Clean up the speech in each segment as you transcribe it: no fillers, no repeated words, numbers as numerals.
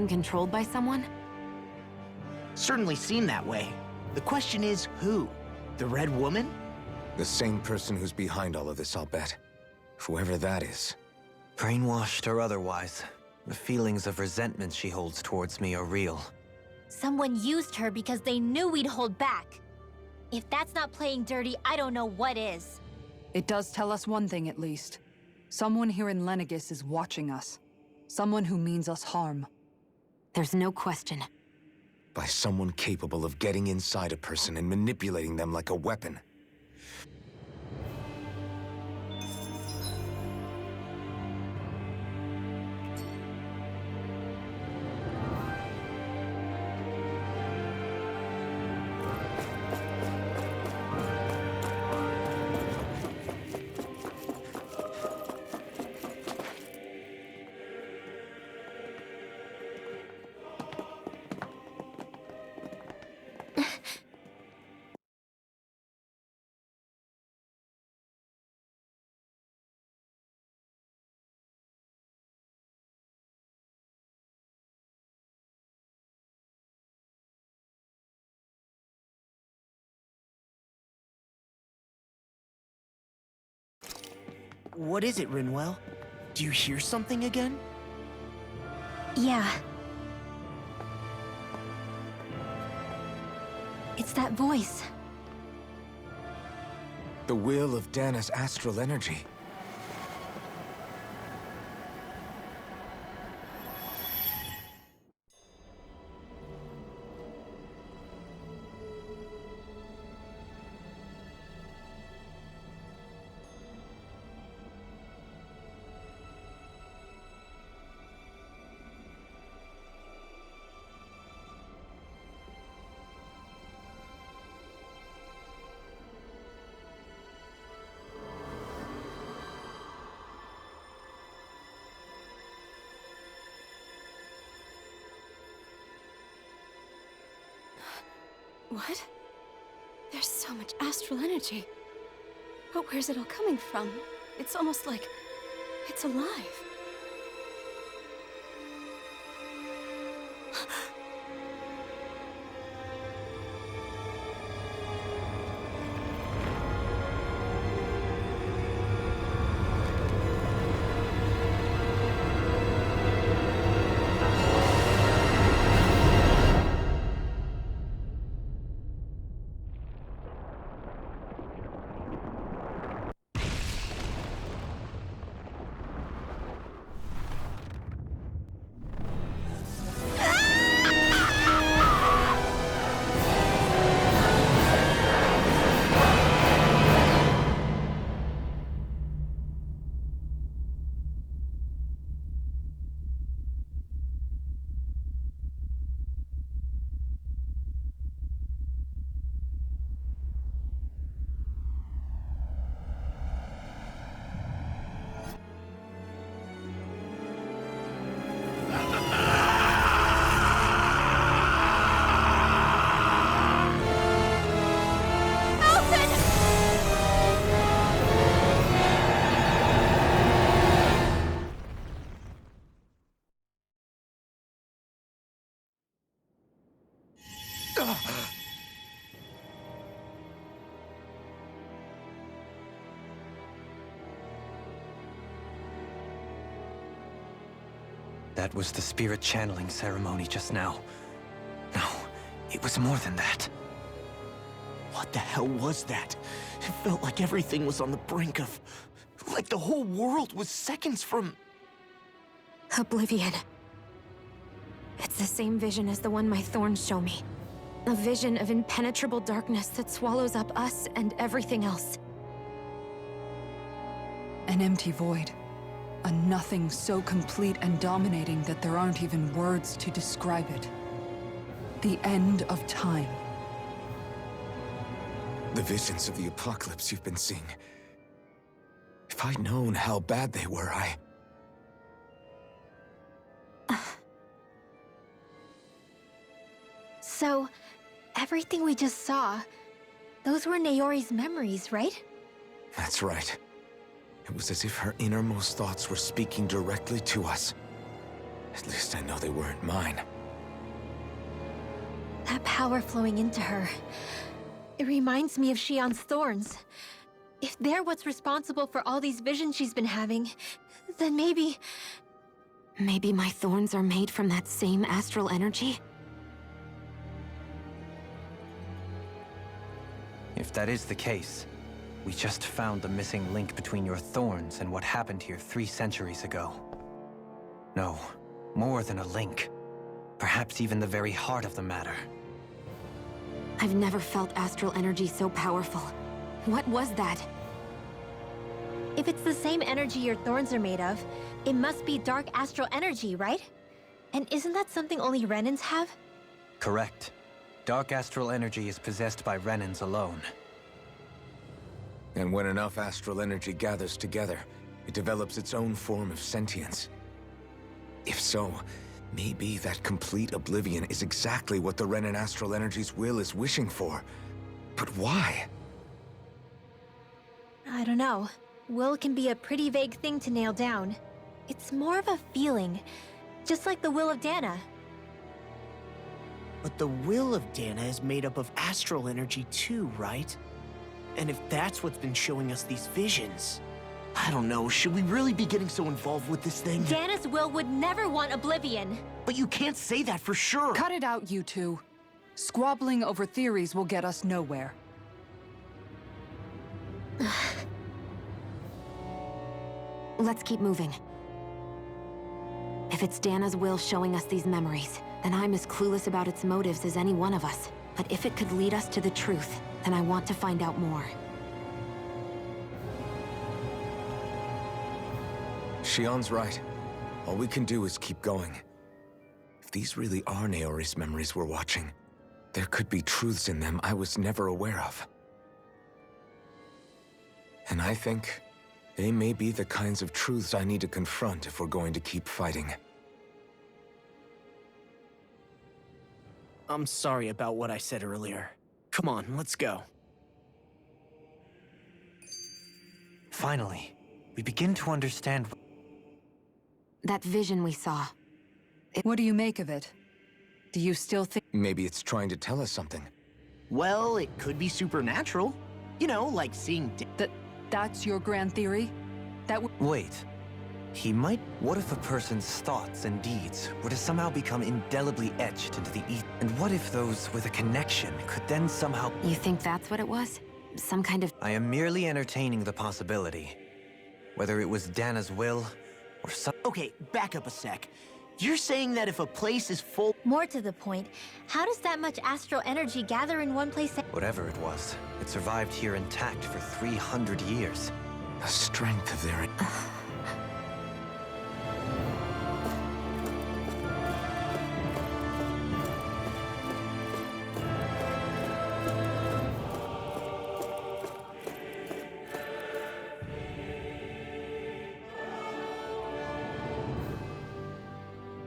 being controlled by someone? Certainly seem that way. The question is, who? The Red Woman? The same person who's behind all of this, I'll bet. Whoever that is. Brainwashed or otherwise, the feelings of resentment she holds towards me are real. Someone used her because they knew we'd hold back. If that's not playing dirty, I don't know what is. It does tell us one thing at least. Someone here in Lenegis is watching us. Someone who means us harm. There's no question. By someone capable of getting inside a person and manipulating them like a weapon. What is it, Rinwell? Do you hear something again? Yeah. It's that voice. The will of Dana's astral energy. What? There's so much astral energy. But where's it all coming from? It's almost like it's alive. That was the spirit channeling ceremony just now. No, it was more than that. What the hell was that? It felt like everything was on the brink of... like the whole world was seconds from... Oblivion. It's the same vision as the one my thorns show me. A vision of impenetrable darkness that swallows up us and everything else. An empty void. A nothing so complete and dominating that there aren't even words to describe it. The end of time. The visions of the apocalypse you've been seeing. If I'd known how bad they were, So, everything we just saw, those were Naori's memories, right? That's right. It was as if her innermost thoughts were speaking directly to us. At least I know they weren't mine. That power flowing into her. It reminds me of Shion's thorns. If they're what's responsible for all these visions she's been having, then maybe... Maybe my thorns are made from that same astral energy? If that is the case, we just found the missing link between your thorns and what happened here 3 centuries ago. No, more than a link. Perhaps even the very heart of the matter. I've never felt astral energy so powerful. What was that? If it's the same energy your thorns are made of, it must be dark astral energy, right? And isn't that something only Renans have? Correct. Dark astral energy is possessed by Renans alone. And when enough astral energy gathers together, it develops its own form of sentience. If so, maybe that complete oblivion is exactly what the Renan astral energy's will is wishing for. But why? I don't know. Will can be a pretty vague thing to nail down. It's more of a feeling, just like the will of Dana. But the will of Dana is made up of astral energy too, right? And if that's what's been showing us these visions... I don't know, should we really be getting so involved with this thing? Dana's will would never want oblivion. But you can't say that for sure! Cut it out, you two. Squabbling over theories will get us nowhere. Let's keep moving. If it's Dana's will showing us these memories, then I'm as clueless about its motives as any one of us. But if it could lead us to the truth, then I want to find out more. Shion's right. All we can do is keep going. If these really are Naori's memories we're watching, there could be truths in them I was never aware of. And I think they may be the kinds of truths I need to confront if we're going to keep fighting. I'm sorry about what I said earlier. Come on, let's go. Finally, we begin to understand. That vision we saw. What do you make of it? Do you still think— Maybe it's trying to tell us something. Well, it could be supernatural. You know, like seeing that's your grand theory? That would— Wait. He might... What if a person's thoughts and deeds were to somehow become indelibly etched into the ether? And what if those with a connection could then somehow... You think that's what it was? Some kind of— I am merely entertaining the possibility. Whether it was Dana's will, or some... Okay, back up a sec. You're saying that if a place is full... More to the point, how does that much astral energy gather in one place? Whatever it was, it survived here intact for 300 years. The strength of their...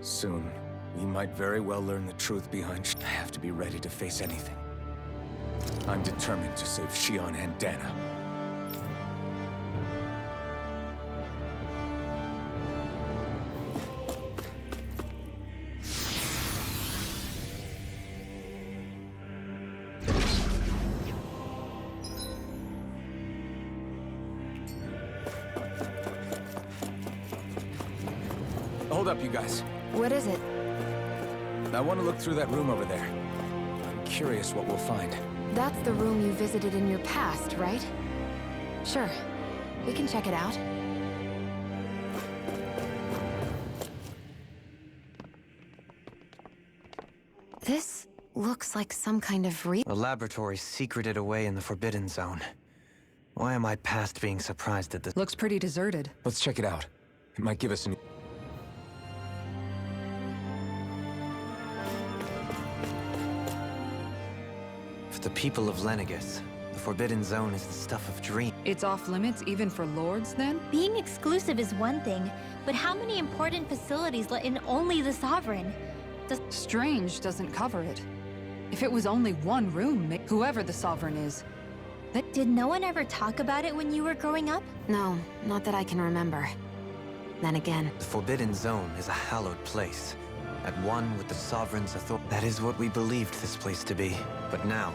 Soon, we might very well learn the truth behind... I have to be ready to face anything. I'm determined to save Shion and Dana. Hold up, you guys. What is it? I want to look through that room over there. I'm curious what we'll find. That's the room you visited in your past, right? Sure. We can check it out. This looks like some kind of A laboratory secreted away in the Forbidden Zone. Why am I past being surprised at this? Looks pretty deserted. Let's check it out. It might give us an... For the people of Lenegis, the Forbidden Zone is the stuff of dreams. It's off limits even for lords, then? Being exclusive is one thing, but how many important facilities let in only the Sovereign? Strange doesn't cover it. If it was only one room, whoever the Sovereign is. Did no one ever talk about it when you were growing up? No, not that I can remember. Then again, The Forbidden Zone is a hallowed place, at one with the Sovereign's authority. That is what we believed this place to be. But now...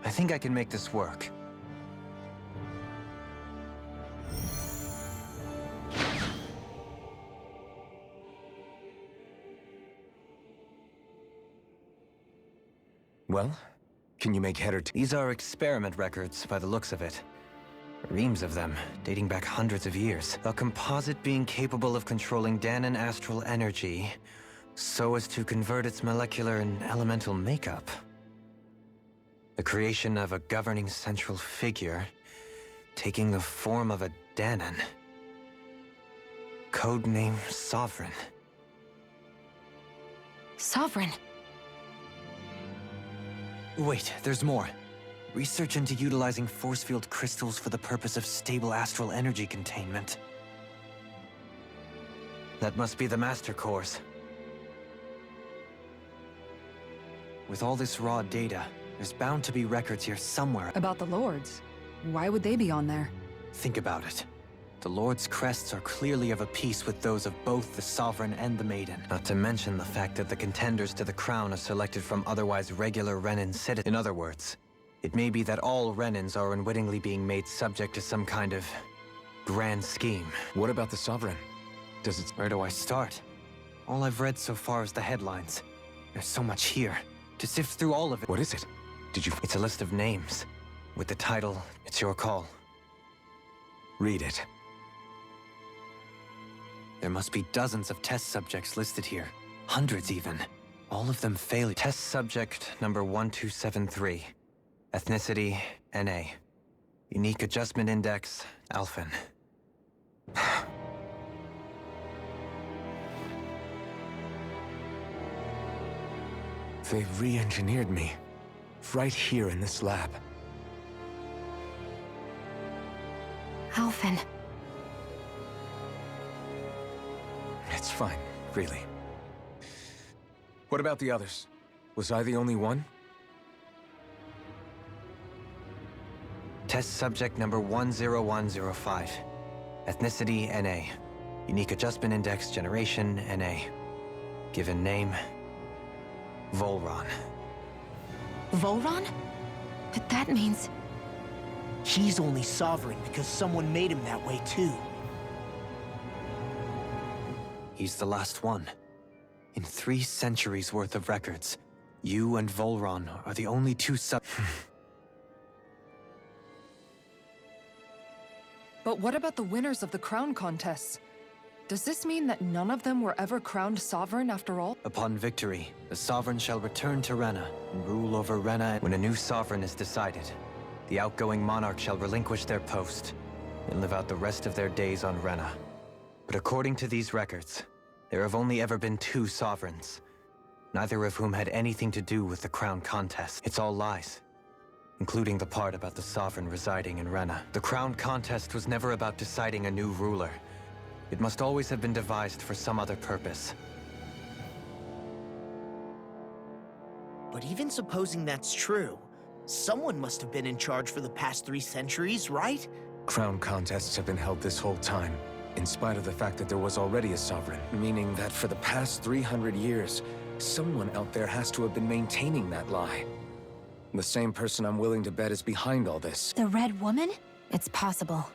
I think I can make this work. Well, can you make head or These are experiment records, by the looks of it. Reams of them, dating back hundreds of years. A composite being capable of controlling Danon astral energy, so as to convert its molecular and elemental makeup. The creation of a governing central figure, taking the form of a Danon. Codename Sovereign. Sovereign. Wait, there's more. Research into utilizing force field crystals for the purpose of stable astral energy containment. That must be the Master Cores. With all this raw data, there's bound to be records here somewhere. About the Lords. Why would they be on there? Think about it. The Lord's crests are clearly of a piece with those of both the Sovereign and the Maiden. Not to mention the fact that the contenders to the crown are selected from otherwise regular Renan citizens. In other words, it may be that all Renans are unwittingly being made subject to some kind of grand scheme. What about the Sovereign? Does it... Where do I start? All I've read so far is the headlines. There's so much here. To sift through all of it... What is it? Did you... It's a list of names. With the title, It's Your Call. Read it. There must be dozens of test subjects listed here. Hundreds even. All of them failure. Test subject number 1273. Ethnicity, NA. Unique Adjustment Index, Alphen. They re-engineered me. Right here in this lab. Alphen. It's fine, really. What about the others? Was I the only one? Test subject number 10105. Ethnicity, NA. Unique Adjustment Index, Generation, NA. Given name, Volron. Volron? But that means... He's only sovereign because someone made him that way too. He's the last one. In 3 centuries worth of records, you and Volron are the only two But what about the winners of the crown contests? Does this mean that none of them were ever crowned sovereign after all? Upon victory, the Sovereign shall return to Rena and rule over Rena. When a new Sovereign is decided, the outgoing monarch shall relinquish their post and live out the rest of their days on Rena. But according to these records, there have only ever been 2 Sovereigns, neither of whom had anything to do with the crown contest. It's all lies, including the part about the Sovereign residing in Rena. The crown contest was never about deciding a new ruler. It must always have been devised for some other purpose. But even supposing that's true, someone must have been in charge for the past 3 centuries, right? Crown contests have been held this whole time, in spite of the fact that there was already a sovereign. Meaning that for the past 300 years, someone out there has to have been maintaining that lie. The same person I'm willing to bet is behind all this. The Red Woman? It's possible.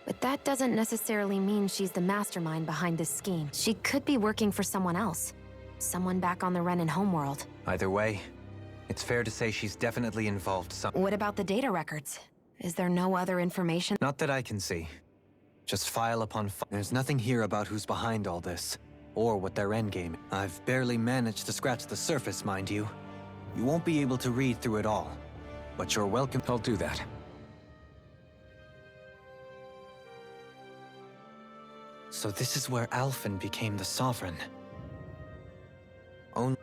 But that doesn't necessarily mean she's the mastermind behind this scheme. She could be working for someone else. Someone back on the Renan homeworld. Either way, it's fair to say she's definitely involved What about the data records? Is there no other information? Not that I can see. Just file upon file. There's nothing here about who's behind all this, or what their endgame. I've barely managed to scratch the surface, mind you. You won't be able to read through it all, but you're welcome. I'll do that. So this is where Alphen became the Sovereign. Only...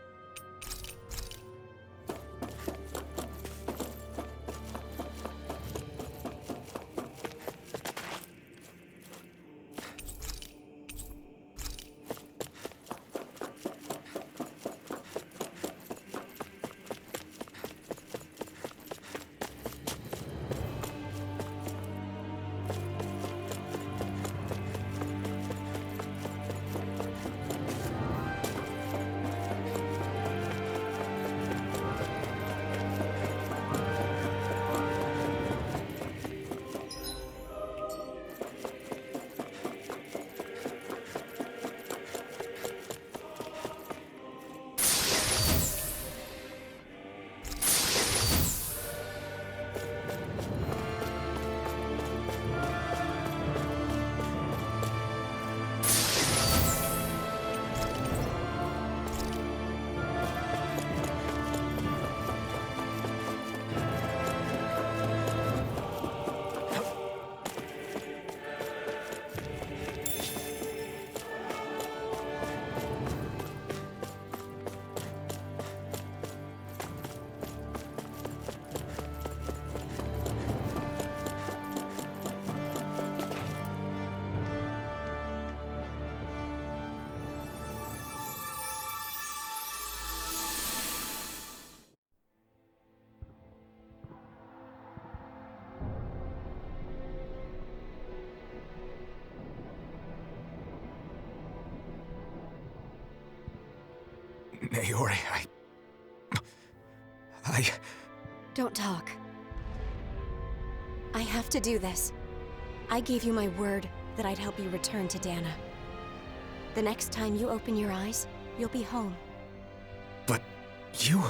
Naori, I... Don't talk. I have to do this. I gave you my word that I'd help you return to Dana. The next time you open your eyes, you'll be home. But you...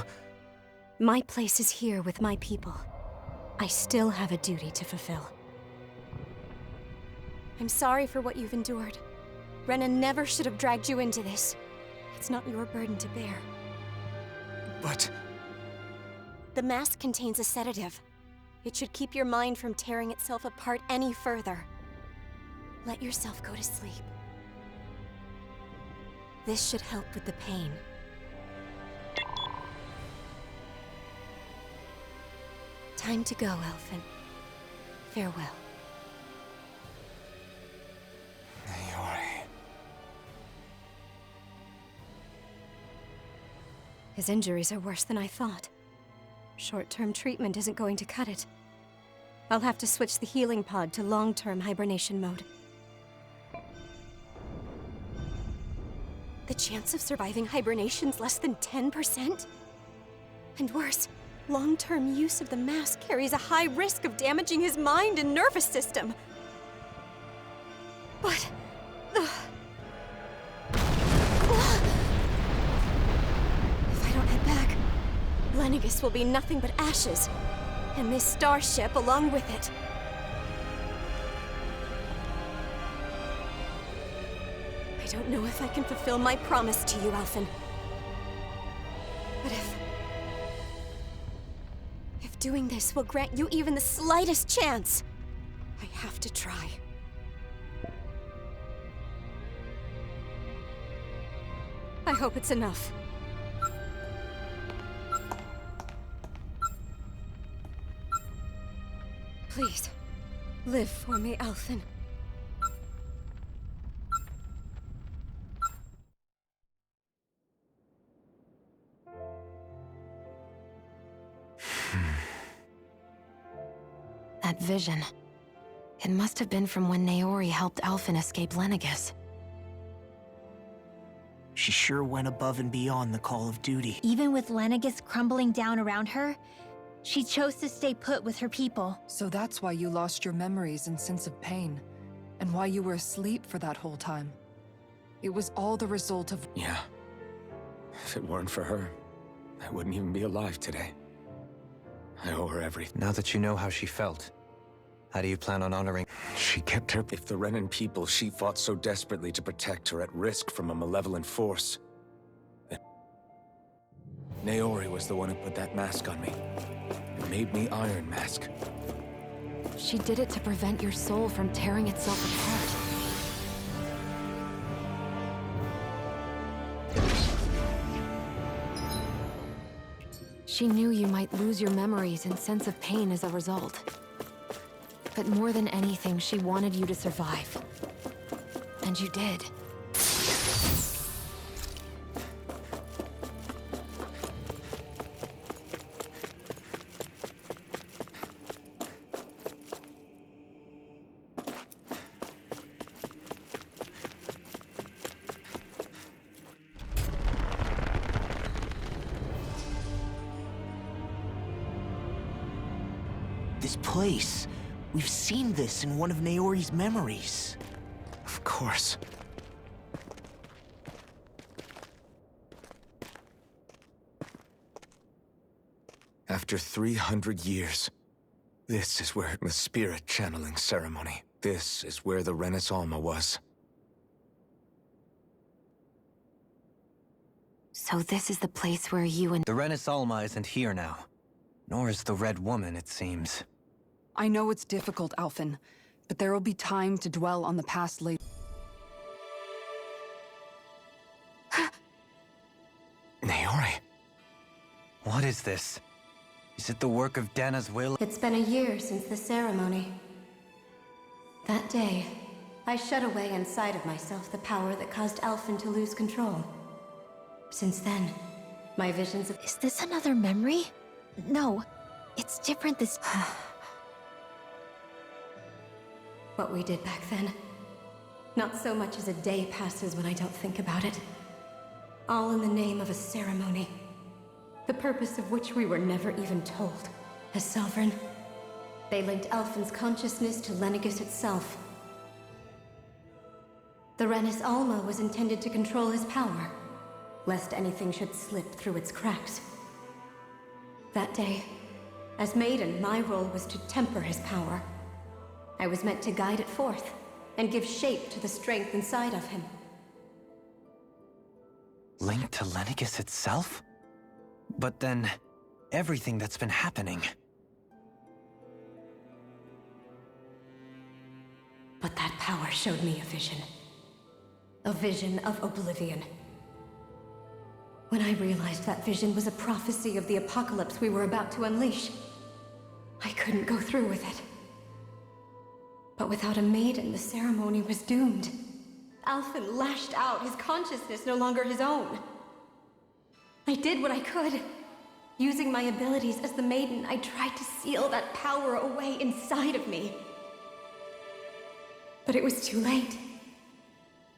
My place is here with my people. I still have a duty to fulfill. I'm sorry for what you've endured. Rena never should have dragged you into this. It's not your burden to bear. But... The mask contains a sedative. It should keep your mind from tearing itself apart any further. Let yourself go to sleep. This should help with the pain. Time to go, Elfin. Farewell. Naori... His injuries are worse than I thought. Short-term treatment isn't going to cut it. I'll have to switch the healing pod to long-term hibernation mode. The chance of surviving hibernation's less than 10%? And worse, long-term use of the mask carries a high risk of damaging his mind and nervous system. But... If I don't head back, Lenegis will be nothing but ashes, and this starship along with it. I don't know if I can fulfill my promise to you, Elfin. But if doing this will grant you even the slightest chance, I have to try. I hope it's enough. Please, live for me, Elfin. That vision. It must have been from when Naori helped Alphen escape Lenegis. She sure went above and beyond the call of duty. Even with Lenegis crumbling down around her, she chose to stay put with her people. So that's why you lost your memories and sense of pain, and why you were asleep for that whole time. It was all the result of... Yeah. If it weren't for her, I wouldn't even be alive today. I owe her everything. Now that you know how she felt, how do you plan on honoring... She kept her... If the Renan people she fought so desperately to protect are at risk from a malevolent force, then... Naori was the one who put that mask on me. It made me Iron Mask. She did it to prevent your soul from tearing itself apart. She knew you might lose your memories and sense of pain as a result. But more than anything, she wanted you to survive. And you did. This place. We've seen this in one of Naori's memories. Of course. After 300 years, this is where the spirit channeling ceremony. This is where the Renis Alma was. So this is the place where you and... The Renis Alma isn't here now. Nor is the Red Woman, it seems. I know it's difficult, Alphen, but there will be time to dwell on the past later. Naori. What is this? Is it the work of Dana's will? It's been a year since the ceremony. That day, I shut away inside of myself the power that caused Elfin to lose control. Since then, my visions of... Is this another memory? No, it's different this... What we did back then. Not so much as a day passes when I don't think about it. All in the name of a ceremony, the purpose of which we were never even told. As Sovereign, they linked Alphen's consciousness to Lenegis itself. The Renis Alma was intended to control his power, lest anything should slip through its cracks. That day, as Maiden, my role was to temper his power. I was meant to guide it forth, and give shape to the strength inside of him. Linked to Lenegis itself? But then, everything that's been happening... But that power showed me a vision. A vision of oblivion. When I realized that vision was a prophecy of the apocalypse we were about to unleash, I couldn't go through with it. But without a maiden, the ceremony was doomed. Alphen lashed out, his consciousness no longer his own. I did what I could. Using my abilities as the maiden, I tried to seal that power away inside of me. But it was too late.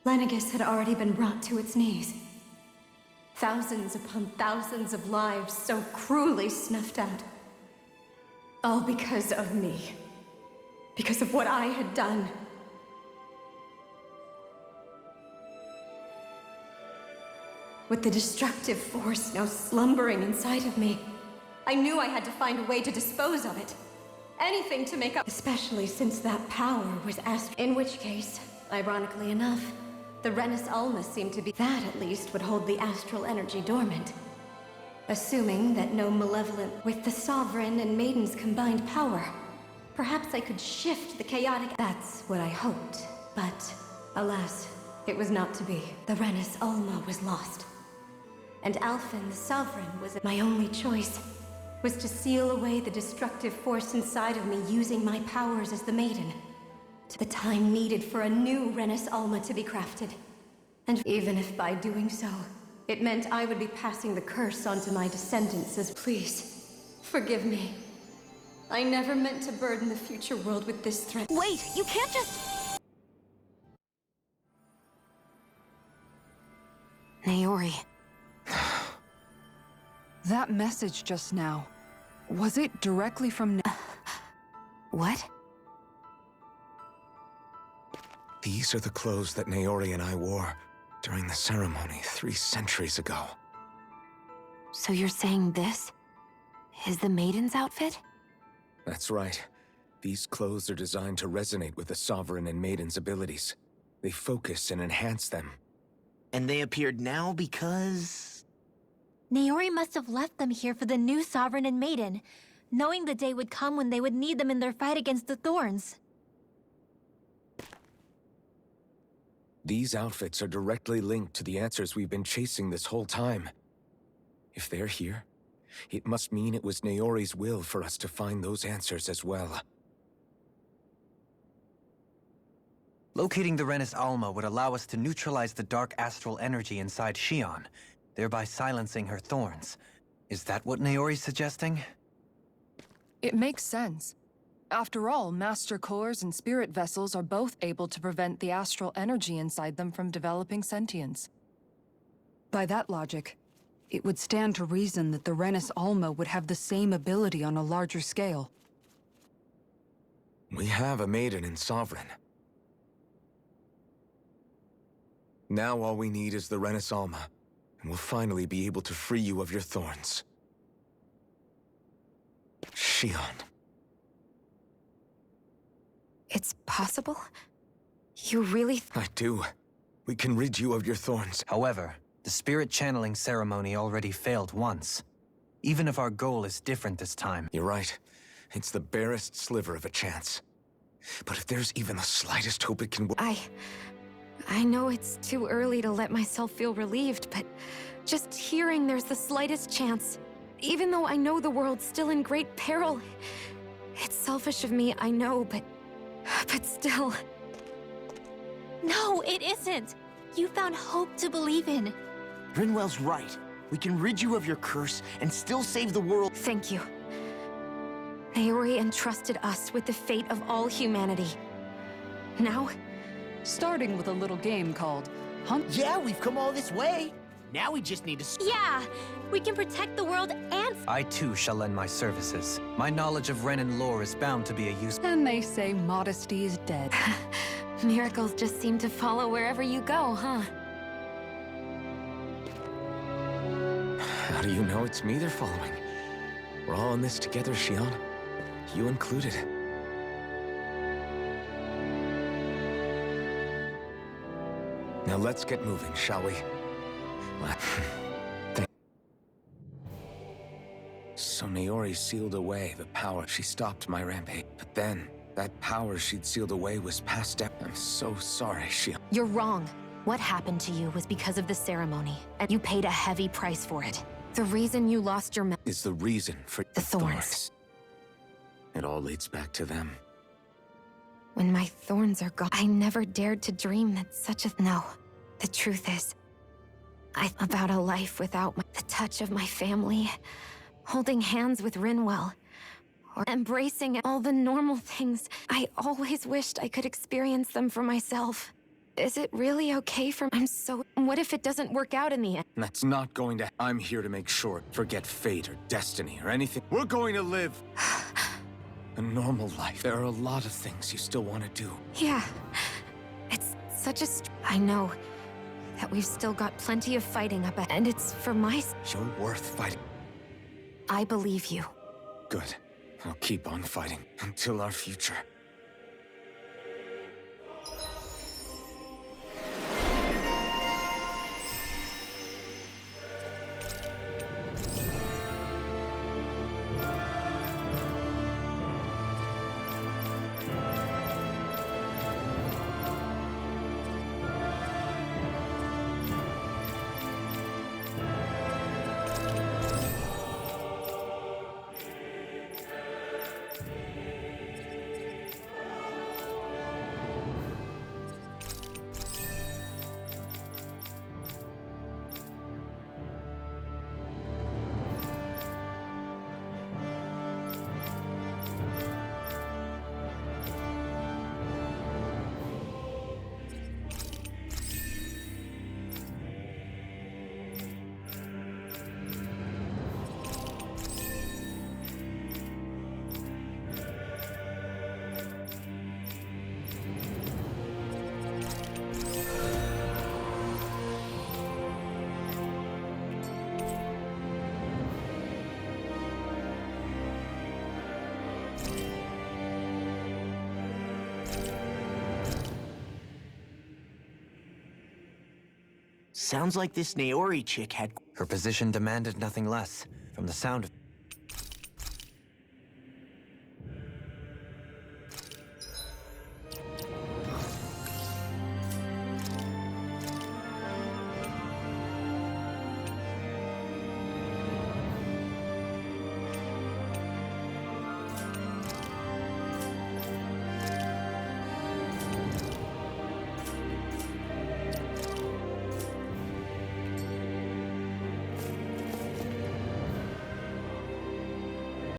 Lenegis had already been brought to its knees. Thousands upon thousands of lives so cruelly snuffed out. All because of me. Because of what I had done. With the destructive force now slumbering inside of me, I knew I had to find a way to dispose of it. Anything to make up, especially since that power was asked. In which case, ironically enough, the Renis Alma seemed to be... That, at least, would hold the astral energy dormant. Assuming that no malevolent... With the Sovereign and Maiden's combined power, perhaps I could shift the chaotic... That's what I hoped. But, alas, it was not to be. The Renis Alma was lost. And Alphen, the Sovereign, was... My only choice was to seal away the destructive force inside of me using my powers as the Maiden. To the time needed for a new Renis Alma to be crafted. And even if by doing so, it meant I would be passing the curse onto my descendants as... Please, forgive me. I never meant to burden the future world with this threat. Wait, you can't just... Naori. That message just now, was it directly from... What? These are the clothes that Naori and I wore during the ceremony 3 centuries ago. So you're saying this is the Maiden's outfit? That's right. These clothes are designed to resonate with the Sovereign and Maiden's abilities. They focus and enhance them. And they appeared now because... Naori must have left them here for the new Sovereign and Maiden, knowing the day would come when they would need them in their fight against the Thorns. These outfits are directly linked to the answers we've been chasing this whole time. If they're here, it must mean it was Naori's will for us to find those answers as well. Locating the Renis Alma would allow us to neutralize the dark astral energy inside Xion, thereby silencing her thorns. Is that what Naori's suggesting? It makes sense. After all, Master Cores and Spirit Vessels are both able to prevent the astral energy inside them from developing sentience. By that logic, it would stand to reason that the Renis Alma would have the same ability on a larger scale. We have a Maiden and Sovereign. Now all we need is the Renis Alma, and we'll finally be able to free you of your thorns. Xion. It's possible? You really... I do. We can rid you of your thorns. However, the spirit channeling ceremony already failed once. Even if our goal is different this time. You're right. It's the barest sliver of a chance. But if there's even the slightest hope it can work... I know it's too early to let myself feel relieved, but just hearing there's the slightest chance, even though I know the world's still in great peril, it's selfish of me, I know, but still. No, it isn't! You found hope to believe in. Rinwell's right. We can rid you of your curse and still save the world. Thank you. Naori entrusted us with the fate of all humanity. Now, Starting with a little game called Hunt. Yeah, we've come all this way. Now we just need to... Yeah! We can protect the world and... I too shall lend my services. My knowledge of Renan lore is bound to be a use. And they say modesty is dead. Miracles just seem to follow wherever you go, huh? How do you know it's me they're following? We're all in this together, Xion. You included. Now let's get moving, shall we? So Naori sealed away the power. She stopped my rampage. But then, that power she'd sealed away was passed out. I'm so sorry, Xion. You're wrong. What happened to you was because of the ceremony, and you paid a heavy price for it. The reason you lost your Is the reason for The thorns. It all leads back to them. When my thorns are gone, I never dared to dream that such a... No. The truth is, about a life without the touch of my family, holding hands with Rinwell, or embracing all the normal things. I always wished I could experience them for myself. Is it really okay for... What if it doesn't work out in the end? That's not going to... I'm here to make sure. Forget fate or destiny or anything. We're going to live a normal life. There are a lot of things you still want to do. Yeah. It's such a... I know that we've still got plenty of fighting up ahead, and it's for my... You're worth fighting. I believe you. Good. I'll keep on fighting until our future. Sounds like this Naori chick had... Her position demanded nothing less. From the sound of...